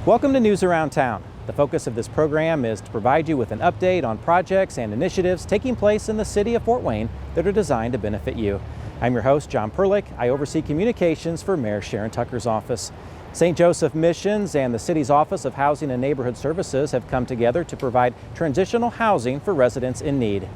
Welcome to News Around Town. The focus of this program is to provide you with an update on projects and initiatives taking place in the city of Fort Wayne that are designed to benefit you. I'm your host, John Perlich. I oversee communications for Mayor Sharon Tucker's office. St. Joseph Missions and the city's Office of Housing and Neighborhood Services have come together to provide transitional housing for residents in need.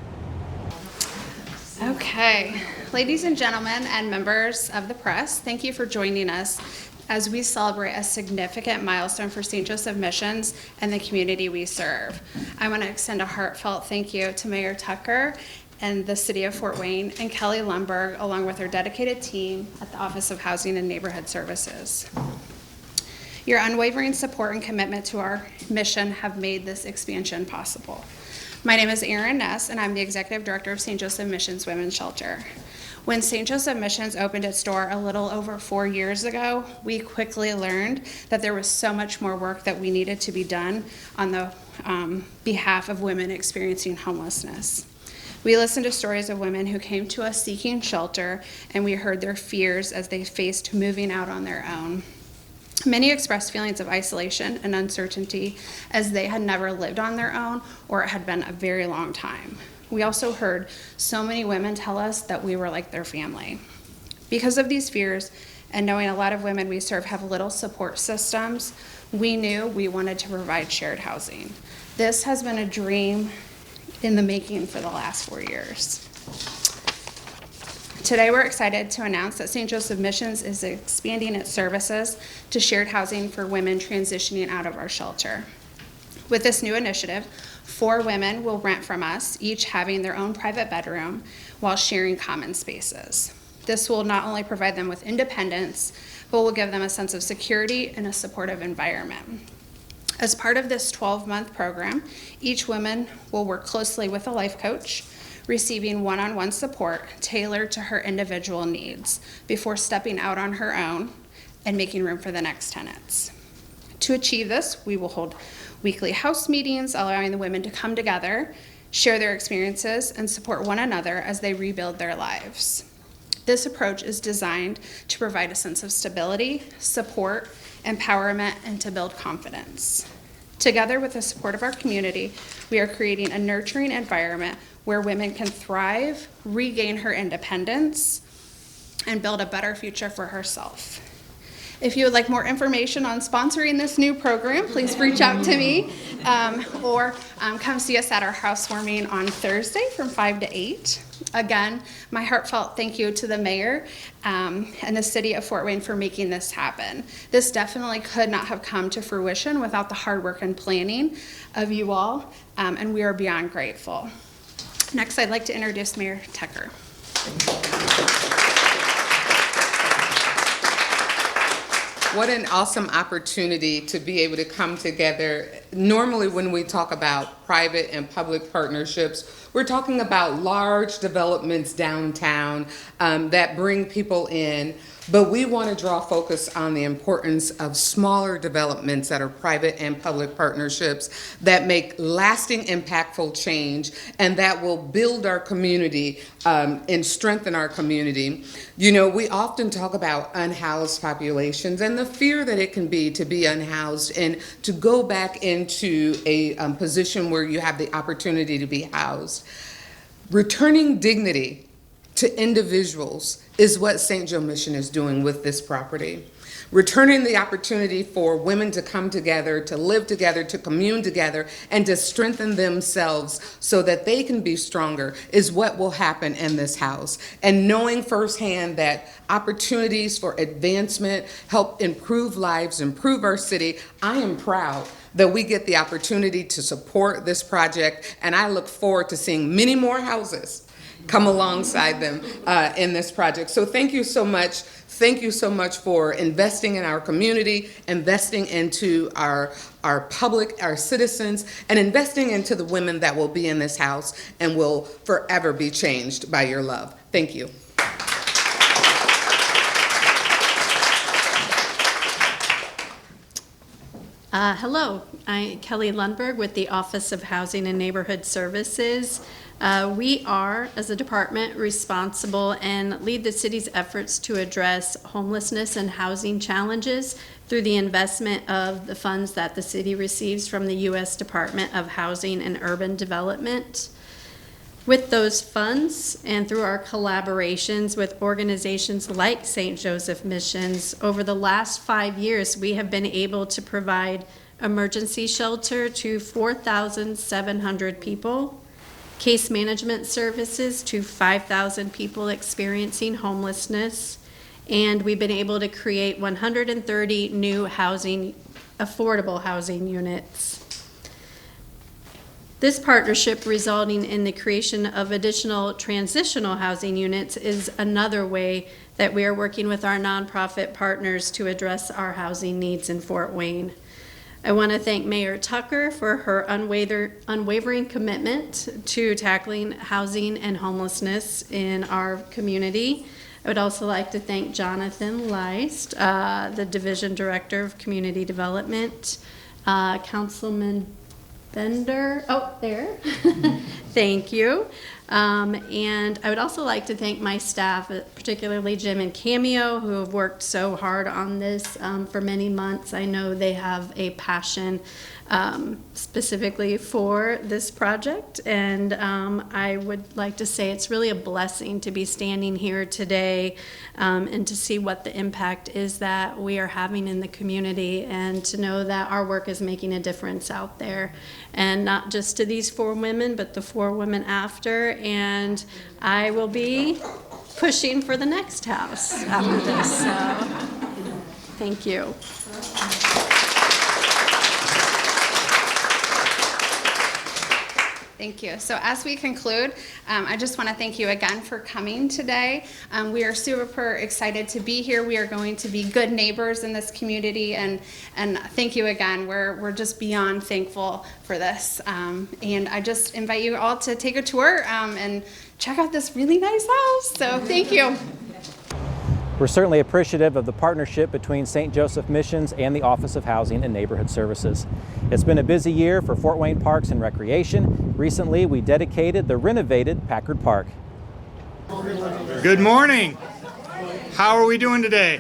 Okay, ladies and gentlemen and members of the press, thank you for joining us as we celebrate a significant milestone for St. Joseph Missions and the community we serve. I want to extend a heartfelt thank you to Mayor Tucker and the City of Fort Wayne and Kelly Lundberg, along with their dedicated team at the Office of Housing and Neighborhood Services. Your unwavering support and commitment to our mission have made this expansion possible. My name is Erin Ness, and I'm the Executive Director of St. Joseph Missions Women's Shelter. When St. Joseph Missions opened its door a little over 4 years ago, we quickly learned that there was so much more work that we needed to be done on the behalf of women experiencing homelessness. We listened to stories of women who came to us seeking shelter, and we heard their fears as they faced moving out on their own. Many expressed feelings of isolation and uncertainty as they had never lived on their own or it had been a very long time. We also heard so many women tell us that we were like their family. Because of these fears and knowing a lot of women we serve have little support systems, we knew we wanted to provide shared housing. This has been a dream in the making for the last 4 years. Today we're excited to announce that St. Joseph Missions is expanding its services to shared housing for women transitioning out of our shelter. With this new initiative, 4 women will rent from us, each having their own private bedroom while sharing common spaces. This will not only provide them with independence, but will give them a sense of security and a supportive environment. As part of this 12-month program, each woman will work closely with a life coach, receiving one-on-one support tailored to her individual needs before stepping out on her own and making room for the next tenants. To achieve this, we will hold weekly house meetings, allowing the women to come together, share their experiences, and support one another as they rebuild their lives. This approach is designed to provide a sense of stability, support, empowerment, and to build confidence. Together with the support of our community, we are creating a nurturing environment where women can thrive, regain her independence, and build a better future for herself. If you would like more information on sponsoring this new program, please reach out to me or come see us at our housewarming on Thursday from 5 to 8. Again, my heartfelt thank you to the mayor and the city of Fort Wayne for making this happen. This definitely could not have come to fruition without the hard work and planning of you all, and we are beyond grateful. Next, I'd like to introduce Mayor Tucker. What an awesome opportunity to be able to come together. Normally when we talk about private and public partnerships, we're talking about large developments downtown that bring people in, but we want to draw focus on the importance of smaller developments that are private and public partnerships that make lasting, impactful change and that will build our community and strengthen our community. You know, we often talk about unhoused populations and the fear that it can be to be unhoused and to go back into a position where you have the opportunity to be housed. Returning dignity to individuals is what St. Joe Mission is doing with this property. Returning the opportunity for women to come together, to live together, to commune together, and to strengthen themselves so that they can be stronger is what will happen in this house. And knowing firsthand that opportunities for advancement help improve lives, improve our city, I am proud that we get the opportunity to support this project, and I look forward to seeing many more houses come alongside them in this project. So thank you so much. Thank you so much for investing in our community, investing into our public, our citizens, and investing into the women that will be in this house and will forever be changed by your love. Thank you. Hello, I'm Kelly Lundberg with the Office of Housing and Neighborhood Services. We are, as a department, responsible and lead the city's efforts to address homelessness and housing challenges through the investment of the funds that the city receives from the U.S. Department of Housing and Urban Development. With those funds and through our collaborations with organizations like St. Joseph Missions, over the last 5 years, we have been able to provide emergency shelter to 4,700 people, case management services to 5,000 people experiencing homelessness, and we've been able to create 130 new affordable housing units. This partnership resulting in the creation of additional transitional housing units is another way that we are working with our nonprofit partners to address our housing needs in Fort Wayne. I want to thank Mayor Tucker for her unwavering commitment to tackling housing and homelessness in our community. I would also like to thank Jonathan Leist, the Division Director of Community Development, Councilman Bender, there. Thank you. And I would also like to thank my staff, particularly Jim and Cameo, who have worked so hard on this for many months. I know they have a passion specifically for this project, and I would like to say it's really a blessing to be standing here today and to see what the impact is that we are having in the community, and to know that our work is making a difference out there, and not just to these 4 women, but the 4 women after. And I will be pushing for the next house after this. So, thank you. Thank you. So as we conclude, I just want to thank you again for coming today. We are super excited to be here. We are going to be good neighbors in this community, and thank you again. We're just beyond thankful for this. And I just invite you all to take a tour and check out this really nice house. So thank you. We're certainly appreciative of the partnership between St. Joseph Missions and the Office of Housing and Neighborhood Services. It's been a busy year for Fort Wayne Parks and Recreation. Recently, we dedicated the renovated Packard Park. Good morning. How are we doing today?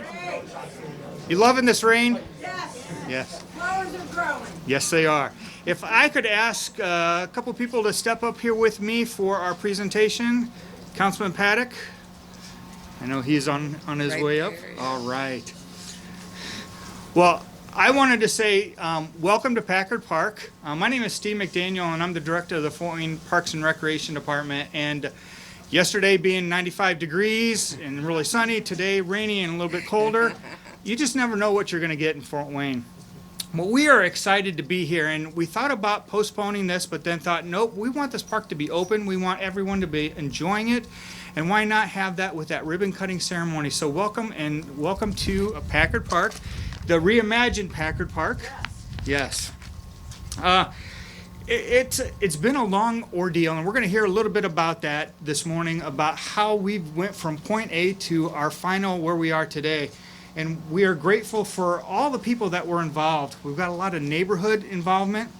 You loving this rain? Yes. Flowers are growing. Yes, they are. If I could ask a couple people to step up here with me for our presentation. Councilman Paddock. I know he's on his Right way up. there, yeah. All right. Well, I wanted to say welcome to Packard Park. My name is Steve McDaniel, and I'm the director of the Fort Wayne Parks and Recreation Department. And yesterday being 95 degrees and really sunny, today rainy and a little bit colder, you just never know what you're going to get in Fort Wayne. Well, we are excited to be here, and we thought about postponing this, but then thought, nope, we want this park to be open. We want everyone to be enjoying it. And why not have that with that ribbon cutting ceremony? So welcome to Packard Park, the reimagined Packard Park. Yes. It's been a long ordeal, and we're going to hear a little bit about that this morning, about how we went from point A to our final where we are today. And we are grateful for all the people that were involved. We've got a lot of neighborhood involvement.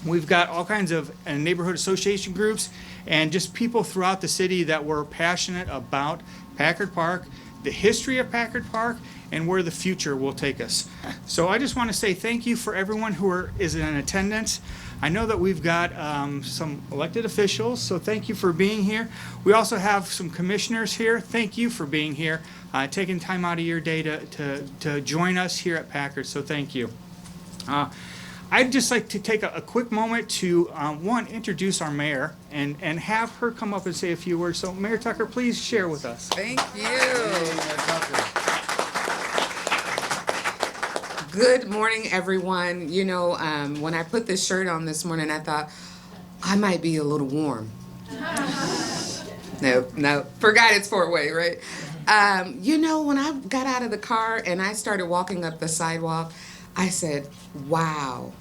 We've got all kinds of neighborhood association groups and just people throughout the city that were passionate about Packard Park, the history of Packard Park, and where the future will take us. So I just want to say thank you for everyone who is in attendance. I know that we've got some elected officials, so thank you for being here. We also have some commissioners here. Thank you for being here, taking time out of your day to join us here at Packard, so thank you. I'd just like to take a quick moment to, introduce our mayor and have her come up and say a few words. So Mayor Tucker, please share with us. Thank you. Good morning, everyone. You know, when I put this shirt on this morning, I thought I might be a little warm. No, forgot it's Fort Wayne, right? You know, when I got out of the car and I started walking up the sidewalk, I said, wow.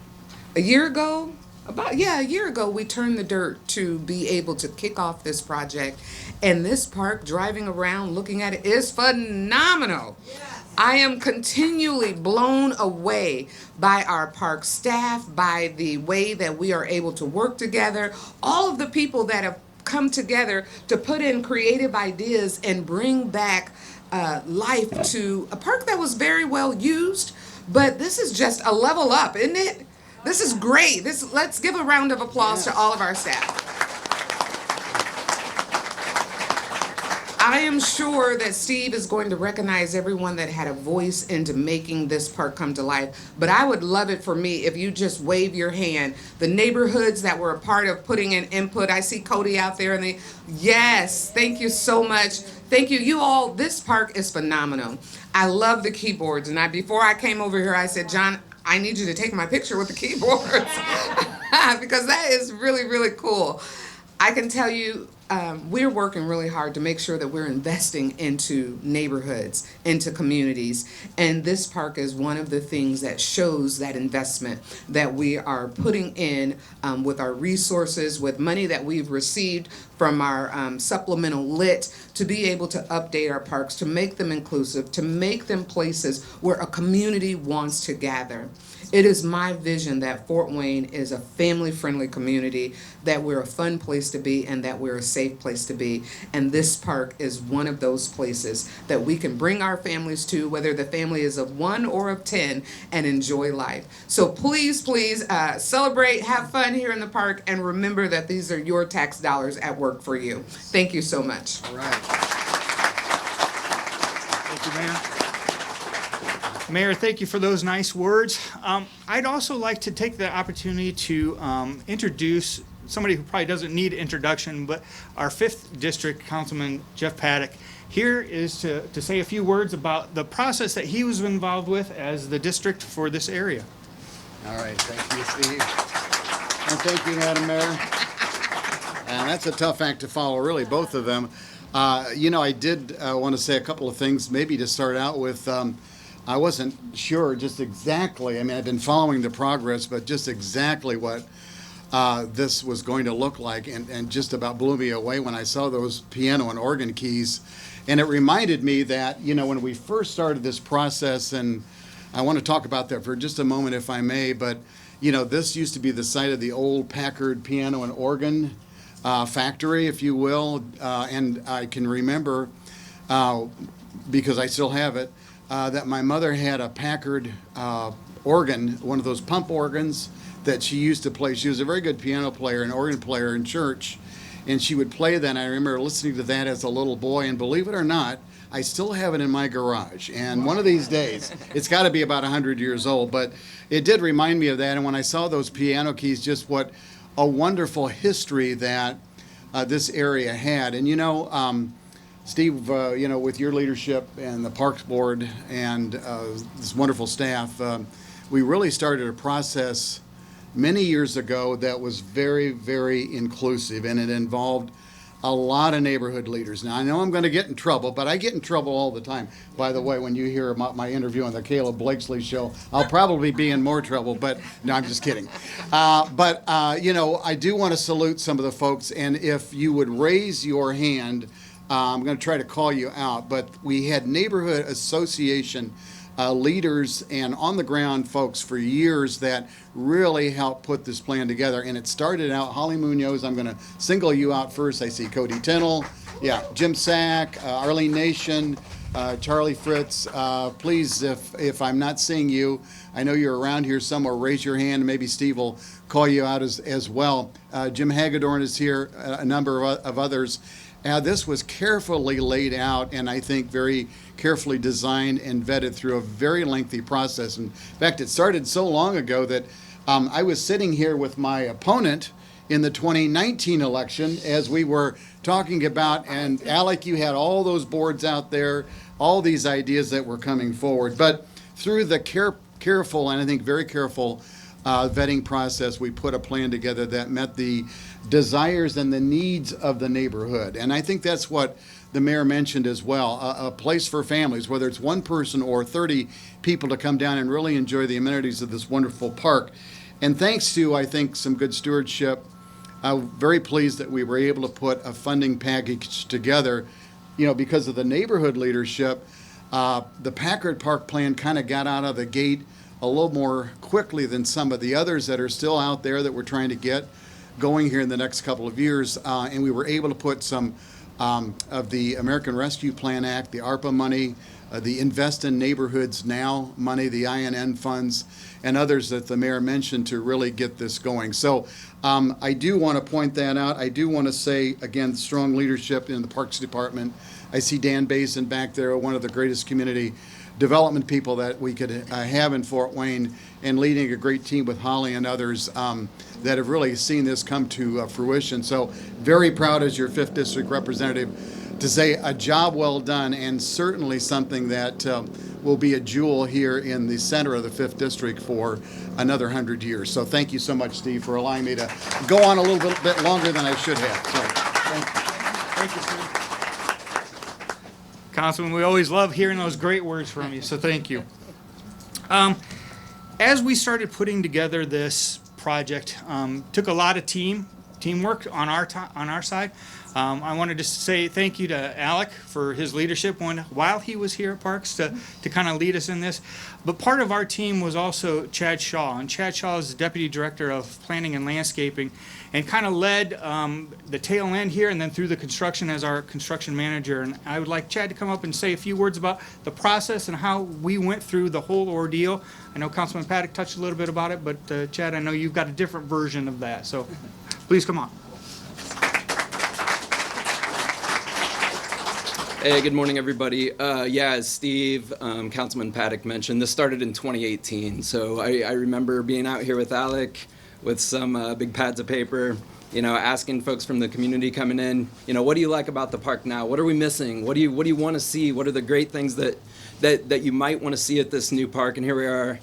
A year ago, we turned the dirt to be able to kick off this project. And this park, driving around, looking at it, is phenomenal. I am continually blown away by our park staff, by the way that we are able to work together, all of the people that have come together to put in creative ideas and bring back life to a park that was very well used. But this is just a level up, isn't it? This is great. Let's give a round of applause to all of our staff. I am sure that Steve is going to recognize everyone that had a voice into making this park come to life. But I would love it for me if you just wave your hand. The neighborhoods that were a part of putting in input. I see Cody out there, and yes, thank you so much. Thank you. You all, this park is phenomenal. I love the keyboards. And before I came over here, I said, John, I need you to take my picture with the keyboards because that is really, really cool. I can tell you, we're working really hard to make sure that we're investing into neighborhoods, into communities, and this park is one of the things that shows that investment that we are putting in with our resources, with money that we've received from our supplemental lit to be able to update our parks, to make them inclusive, to make them places where a community wants to gather. It is my vision that Fort Wayne is a family-friendly community, that we're a fun place to be, and that we're a safe place to be. And this park is one of those places that we can bring our families to, whether the family is of 1 or of 10, and enjoy life. So please, please celebrate, have fun here in the park, and remember that these are your tax dollars at work for you. Thank you so much. All right. Thank you, Mayor. Mayor, thank you for those nice words. I'd also like to take the opportunity to introduce somebody who probably doesn't need introduction, but our 5th District Councilman, Jeff Paddock, here is to say a few words about the process that he was involved with as the district for this area. All right, thank you, Steve. And thank you, Madam Mayor. And that's a tough act to follow, really, both of them. I did want to say a couple of things, maybe to start out with. I wasn't sure just exactly, I've been following the progress, but just exactly what this was going to look like, and just about blew me away when I saw those piano and organ keys. And it reminded me that, when we first started this process, and I want to talk about that for just a moment if I may, but, this used to be the site of the old Packard piano and organ factory, if you will, and I can remember, because I still have it, that my mother had a Packard organ, one of those pump organs that she used to play. She was a very good piano player and organ player in church, and she would play that. And I remember listening to that as a little boy, and believe it or not, I still have it in my garage. And one of these days, it's got to be about 100 years old, but it did remind me of that. And when I saw those piano keys, just what a wonderful history that this area had. And Steve, with your leadership and the Parks Board and this wonderful staff, we really started a process many years ago that was very, very inclusive, and it involved a lot of neighborhood leaders. Now, I know I'm going to get in trouble, but I get in trouble all the time. By the way, when you hear about my interview on the Caleb Blakesley show, I'll probably be in more trouble, but no, I'm just kidding. I do want to salute some of the folks, and if you would raise your hand, I'm going to try to call you out, but we had neighborhood association leaders and on-the-ground folks for years that really helped put this plan together. And it started out, Holly Munoz, I'm going to single you out first. I see Cody Tennell, Jim Sack, Arlene Nation, Charlie Fritz. Please, if I'm not seeing you, I know you're around here somewhere, raise your hand, and maybe Steve will call you out as well. Jim Hagedorn is here, a number of others. This was carefully laid out, and I think very carefully designed and vetted through a very lengthy process. In fact, it started so long ago that I was sitting here with my opponent in the 2019 election as we were talking about, and Alec, you had all those boards out there, all these ideas that were coming forward. But through the careful, and I think very careful, vetting process, we put a plan together that met the desires and the needs of the neighborhood. And I think that's what the mayor mentioned as well, a place for families, whether it's one person or 30 people to come down and really enjoy the amenities of this wonderful park. And thanks to, I think, some good stewardship, I'm very pleased that we were able to put a funding package together, because of the neighborhood leadership. The Packard Park plan kind of got out of the gate a little more quickly than some of the others that are still out there that we're trying to get. going here in the next couple of years, and we were able to put some of the American Rescue Plan Act, the ARPA money, the Invest in Neighborhoods Now money, the INN funds, and others that the mayor mentioned to really get this going. So I do want to point that out. I do want to say, again, strong leadership in the Parks Department. I see Dan Basin back there, one of the greatest community development people that we could have in Fort Wayne, and leading a great team with Holly and others that have really seen this come to fruition. So very proud as your 5th District representative to say a job well done, and certainly something that will be a jewel here in the center of the 5th District for another 100 years. So thank you so much, Steve, for allowing me to go on a little bit longer than I should have. So thank you. Thank you, Steve. Councilman, we always love hearing those great words from you, so thank you. As we started putting together this project, took a lot of teamwork on our side. I wanted to say thank you to Alec for his leadership while he was here at Parks to kind of lead us in this. But part of our team was also Chad Shaw, and Chad Shaw is the Deputy Director of Planning and Landscaping, and kind of led the tail end here and then through the construction as our construction manager. And I would like Chad to come up and say a few words about the process and how we went through the whole ordeal. I know Councilman Paddock touched a little bit about it, but Chad, I know you've got a different version of that, so please come on. Hey, good morning, everybody. Yeah, as Steve, Councilman Paddock mentioned, this started in 2018. So I remember being out here with Alec with some big pads of paper, asking folks from the community coming in, what do you like about the park now? What are we missing? What do you want to see? What are the great things that you might want to see at this new park? And here we are,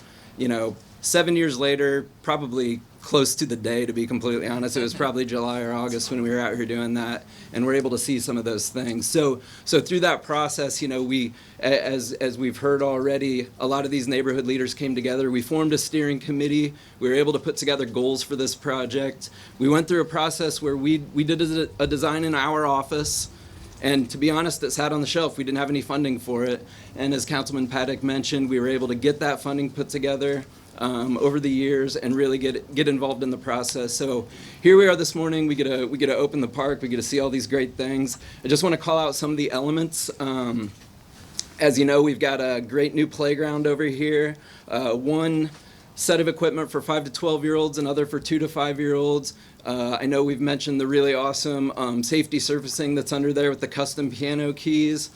7 years later, probably close to the day, to be completely honest. It was probably July or August when we were out here doing that, and we're able to see some of those things. So through that process, we, as we've heard already, a lot of these neighborhood leaders came together. We formed a steering committee. We were able to put together goals for this project. We went through a process where we did a design in our office. And to be honest, it sat on the shelf. We didn't have any funding for it. And as Councilman Paddock mentioned, we were able to get that funding put together over the years and really get involved in the process. So here we are this morning. We get to open the park. We get to see all these great things. I just want to call out some of the elements. As you know, we've got a great new playground over here. One set of equipment for 5 to 12-year-olds, another for 2 to 5-year-olds. I know we've mentioned the really awesome safety surfacing that's under there with the custom piano keys.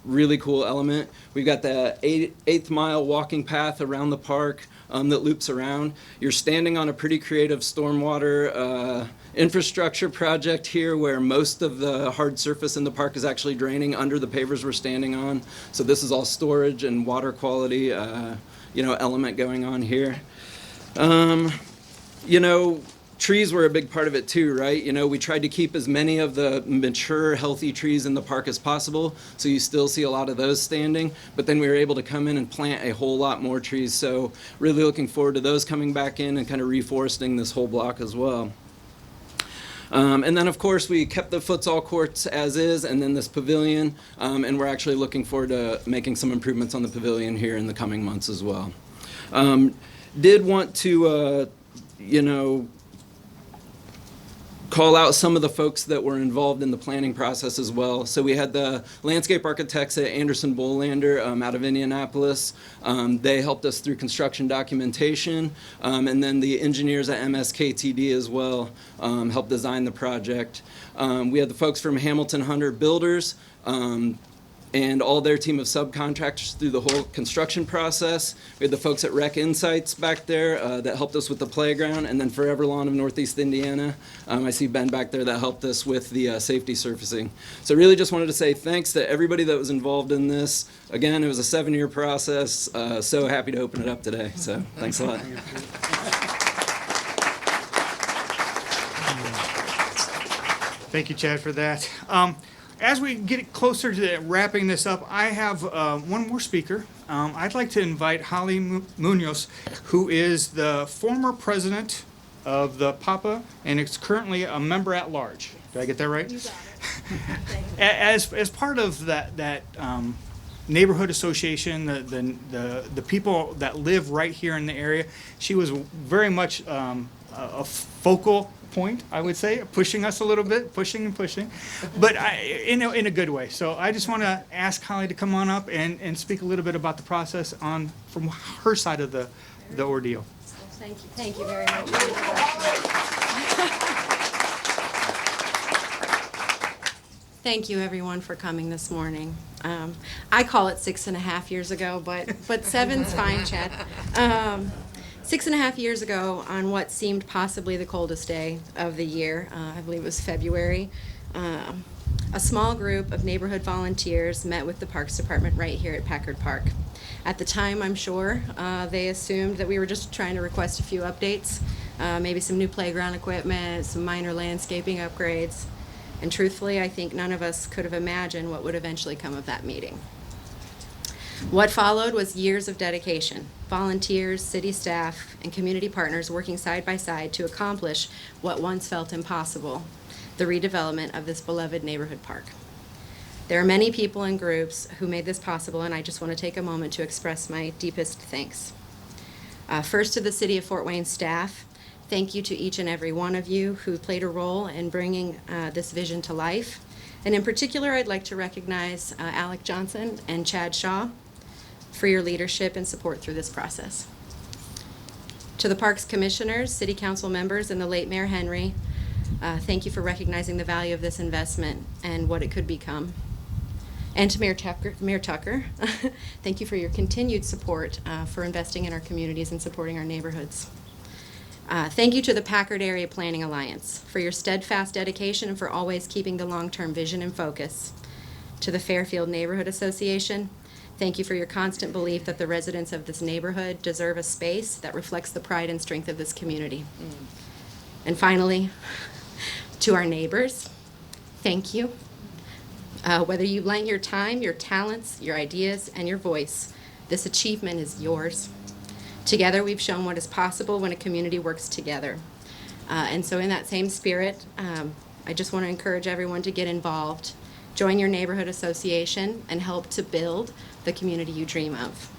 Really cool element. We've got the 8th mile walking path around the park that loops around. You're standing on a pretty creative stormwater infrastructure project here where most of the hard surface in the park is actually draining under the pavers we're standing on. So this is all storage and water quality element going on here. Trees were a big part of it too, right? We tried to keep as many of the mature, healthy trees in the park as possible, so you still see a lot of those standing, but then we were able to come in and plant a whole lot more trees, so really looking forward to those coming back in and kind of reforesting this whole block as well. And then, of course, we kept the futsal courts as is, and then this pavilion, and we're actually looking forward to making some improvements on the pavilion here in the coming months as well. Did want to, call out some of the folks that were involved in the planning process as well. So we had the landscape architects at Anderson Bolander out of Indianapolis. They helped us through construction documentation. And then the engineers at MSKTD as well helped design the project. We had the folks from Hamilton Hunter Builders and all their team of subcontractors through the whole construction process. We had the folks at Rec Insights back there that helped us with the playground, and then Forever Lawn of Northeast Indiana. I see Ben back there that helped us with the safety surfacing. So really just wanted to say thanks to everybody that was involved in this. Again, it was a 7-year process. So happy to open it up today. So thanks a lot. Thank you, Chad, for that. As we get closer to wrapping this up, I have one more speaker. I'd like to invite Holly Munoz, who is the former president of the PAPA and is currently a member at large. Did I get that right? You got it. As part of that neighborhood association, the people that live right here in the area, she was very much a focal point, I would say, pushing us a little bit, pushing and pushing, but in a good way. So I just want to ask Holly to come on up and speak a little bit about the process from her side of the ordeal. Thank you very much. Thank you, everyone, for coming this morning. I call it 6.5 years ago, but 7's fine, Chad. 6.5 years ago, on what seemed possibly the coldest day of the year, I believe it was February, a small group of neighborhood volunteers met with the Parks Department right here at Packard Park. At the time, I'm sure, they assumed that we were just trying to request a few updates, maybe some new playground equipment, some minor landscaping upgrades. And truthfully, I think none of us could have imagined what would eventually come of that meeting. What followed was years of dedication, volunteers, city staff, and community partners working side by side to accomplish what once felt impossible, the redevelopment of this beloved neighborhood park. There are many people and groups who made this possible, and I just want to take a moment to express my deepest thanks. First, to the City of Fort Wayne staff, thank you to each and every one of you who played a role in bringing this vision to life. And in particular, I'd like to recognize Alec Johnson and Chad Shaw for your leadership and support through this process. To the Parks Commissioners, City Council members, and the late Mayor Henry, thank you for recognizing the value of this investment and what it could become. And to Mayor Tucker, thank you for your continued support for investing in our communities and supporting our neighborhoods. Thank you to the Packard Area Planning Alliance for your steadfast dedication and for always keeping the long-term vision in focus. To the Fairfield Neighborhood Association, thank you for your constant belief that the residents of this neighborhood deserve a space that reflects the pride and strength of this community. And finally, to our neighbors, thank you. Whether you lent your time, your talents, your ideas, and your voice, this achievement is yours. Together, we've shown what is possible when a community works together. And so in that same spirit, I just want to encourage everyone to get involved, join your neighborhood association, and help to build the community you dream of.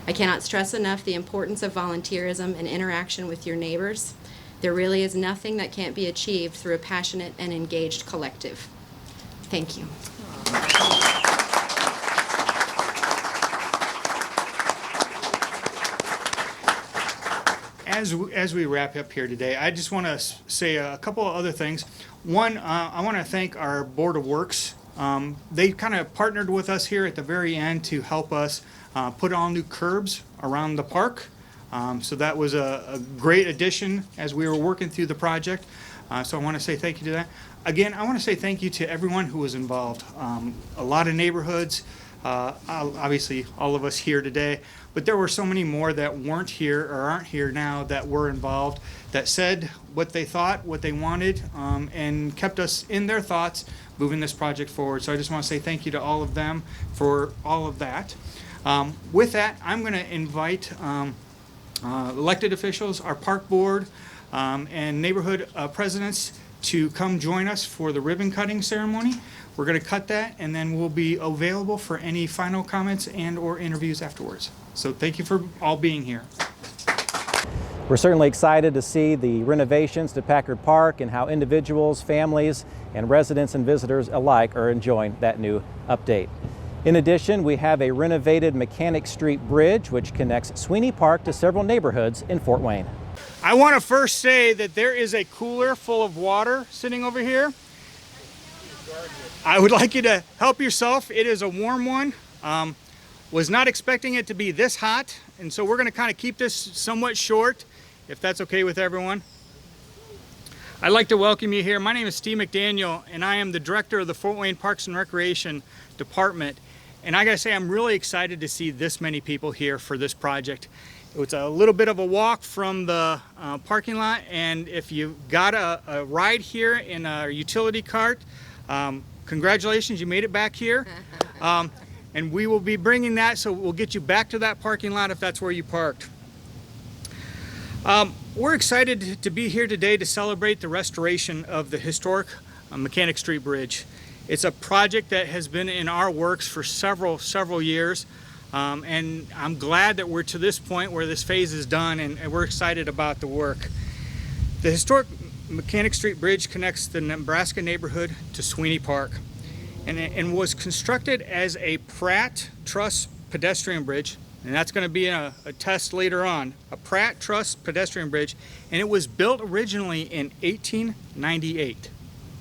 I cannot stress enough the importance of volunteerism and interaction with your neighbors. There really is nothing that can't be achieved through a passionate and engaged collective. Thank you. As we wrap up here today, I just want to say a couple of other things. One, I want to thank our Board of Works. They kind of partnered with us here at the very end to help us put all new curbs around the park. So that was a great addition as we were working through the project. So I want to say thank you to that. Again, I want to say thank you to everyone who was involved. A lot of neighborhoods, obviously all of us here today, but there were so many more that weren't here or aren't here now that were involved, that said what they thought, what they wanted, and kept us in their thoughts moving this project forward. So I just want to say thank you to all of them for all of that. With that, I'm going to invite elected officials, our park board, and neighborhood presidents to come join us for the ribbon cutting ceremony. We're going to cut that, and then we'll be available for any final comments and or interviews afterwards. So thank you for all being here. We're certainly excited to see the renovations to Packard Park and how individuals, families, and residents and visitors alike are enjoying that new update. In addition, we have a renovated Mechanic Street Bridge which connects Sweeney Park to several neighborhoods in Fort Wayne. I want to first say that there is a cooler full of water sitting over here. I would like you to help yourself. It is a warm one. Was not expecting it to be this hot, and so we're going to kind of keep this somewhat short, if that's okay with everyone. I'd like to welcome you here. My name is Steve McDaniel, and I am the director of the Fort Wayne Parks and Recreation Department. And I gotta say, I'm really excited to see this many people here for this project. It's a little bit of a walk from the parking lot, and if you got a ride here in a utility cart, congratulations, you made it back here. And we will be bringing that, so we'll get you back to that parking lot if that's where you parked. We're excited to be here today to celebrate the restoration of the historic Mechanic Street Bridge. It's a project that has been in our works for several years, and I'm glad that we're to this point where this phase is done, and we're excited about the work. The historic Mechanic Street Bridge connects the Nebraska neighborhood to Sweeney Park and was constructed as a Pratt Truss pedestrian bridge, and that's going to be a test later on, a Pratt Truss pedestrian bridge, and it was built originally in 1898.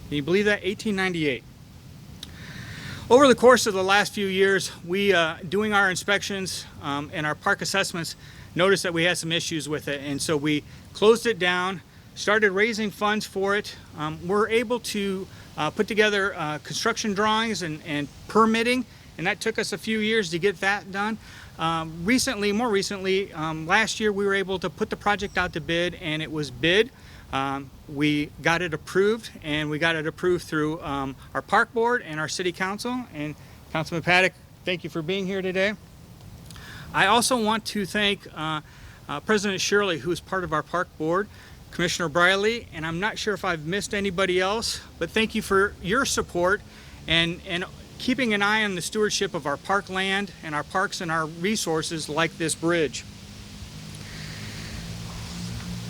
Can you believe that? 1898. Over the course of the last few years, we, doing our inspections and our park assessments, noticed that we had some issues with it, and so we closed it down, started raising funds for it. We're able to put together construction drawings and permitting, and that took us a few years to get that done. More recently, last year we were able to put the project out to bid, and it was bid. We got it approved, and we got it approved through our park board and our city council. And Councilman Paddock, thank you for being here today. I also want to thank President Shirley, who is part of our park board, Commissioner Briley, and I'm not sure if I've missed anybody else, but thank you for your support and keeping an eye on the stewardship of our park land and our parks and our resources like this bridge.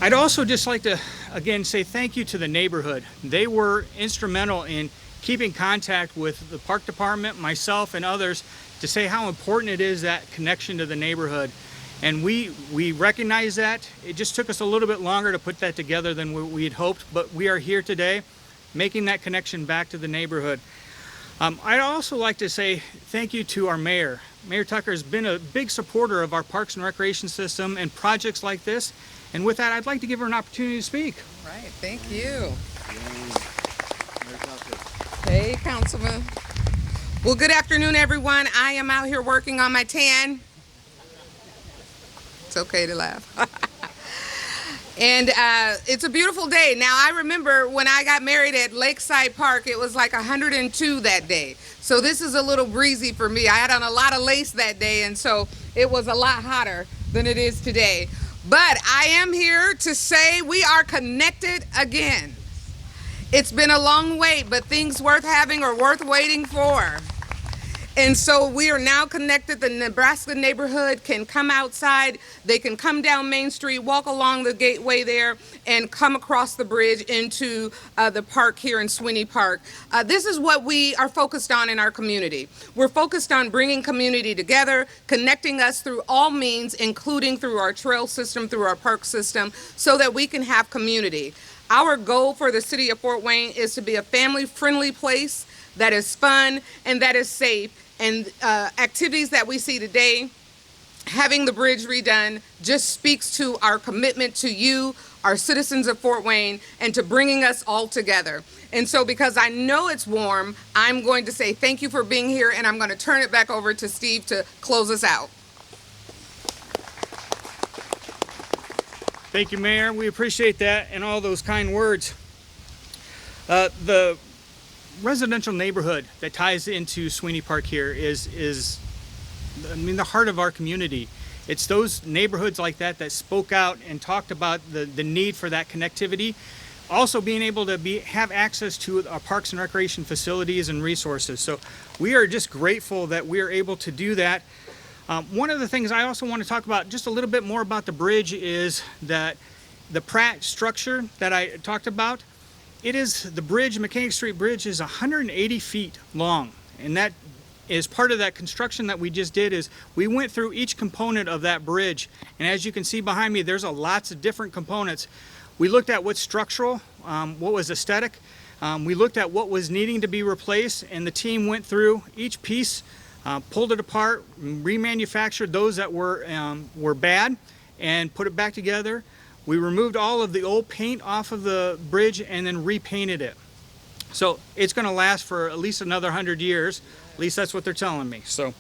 I'd also just like to, again, say thank you to the neighborhood. They were instrumental in keeping contact with the park department, myself, and others to say how important it is, that connection to the neighborhood. And we recognize that. It just took us a little bit longer to put that together than we had hoped, but we are here today making that connection back to the neighborhood. I'd also like to say thank you to our mayor. Mayor Tucker has been a big supporter of our parks and recreation system and projects like this. And with that, I'd like to give her an opportunity to speak. Right, thank you. Hey, Councilman. Well, good afternoon, everyone. I am out here working on my tan. It's okay to laugh. And it's a beautiful day. Now, I remember when I got married at Lakeside Park, it was like 102 that day. So this is a little breezy for me. I had on a lot of lace that day, and so it was a lot hotter than it is today. But I am here to say we are connected again. It's been a long wait, but things worth having are worth waiting for. And so we are now connected. The Nebraska neighborhood can come outside. They can come down Main Street, walk along the gateway there, and come across the bridge into the park here in Sweeney Park. This is what we are focused on in our community. We're focused on bringing community together, connecting us through all means, including through our trail system, through our park system, so that we can have community. Our goal for the city of Fort Wayne is to be a family-friendly place that is fun and that is safe. And activities that we see today, having the bridge redone, just speaks to our commitment to you, our citizens of Fort Wayne, and to bringing us all together. And so because I know it's warm, I'm going to say thank you for being here, and I'm going to turn it back over to Steve to close us out. Thank you, Mayor. We appreciate that and all those kind words. The residential neighborhood that ties into Sweeney Park here is the heart of our community. It's those neighborhoods like that that spoke out and talked about the need for that connectivity. Also being able to have access to our parks and recreation facilities and resources. So we are just grateful that we are able to do that. One of the things I also want to talk about just a little bit more about the bridge is that the Pratt structure that I talked about, the bridge, Mechanic Street Bridge, is 180 feet long. And that is part of that construction that we just did. Is we went through each component of that bridge. And as you can see behind me, there's lots of different components. We looked at what's structural, what was aesthetic. We looked at what was needing to be replaced, and the team went through each piece, pulled it apart, remanufactured those that were bad, and put it back together. We removed all of the old paint off of the bridge and then repainted it. So it's going to last for at least another 100 years. At least that's what they're telling me. So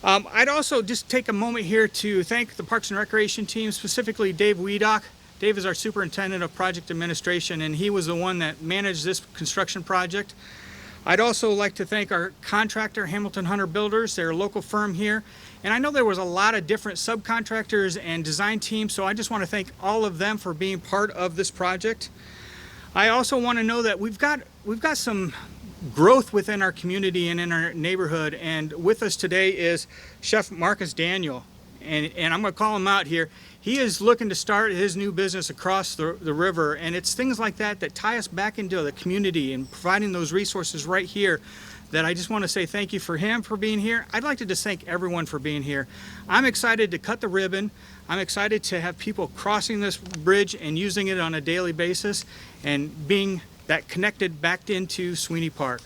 I'd also just take a moment here to thank the Parks and Recreation team, specifically Dave Wiedock. Dave is our superintendent of project administration, and he was the one that managed this construction project. I'd also like to thank our contractor, Hamilton Hunter Builders. They're a local firm here. And I know there was a lot of different subcontractors and design teams, so I just want to thank all of them for being part of this project. I also want to know that we've got some growth within our community and in our neighborhood, and with us today is Chef Marcus Daniel, and I'm going to call him out here. He is looking to start his new business across the river, and it's things like that that tie us back into the community and providing those resources right here that I just want to say thank you for him for being here. I'd like to just thank everyone for being here. I'm excited to cut the ribbon. I'm excited to have people crossing this bridge and using it on a daily basis and being that connected back into Sweeney Park.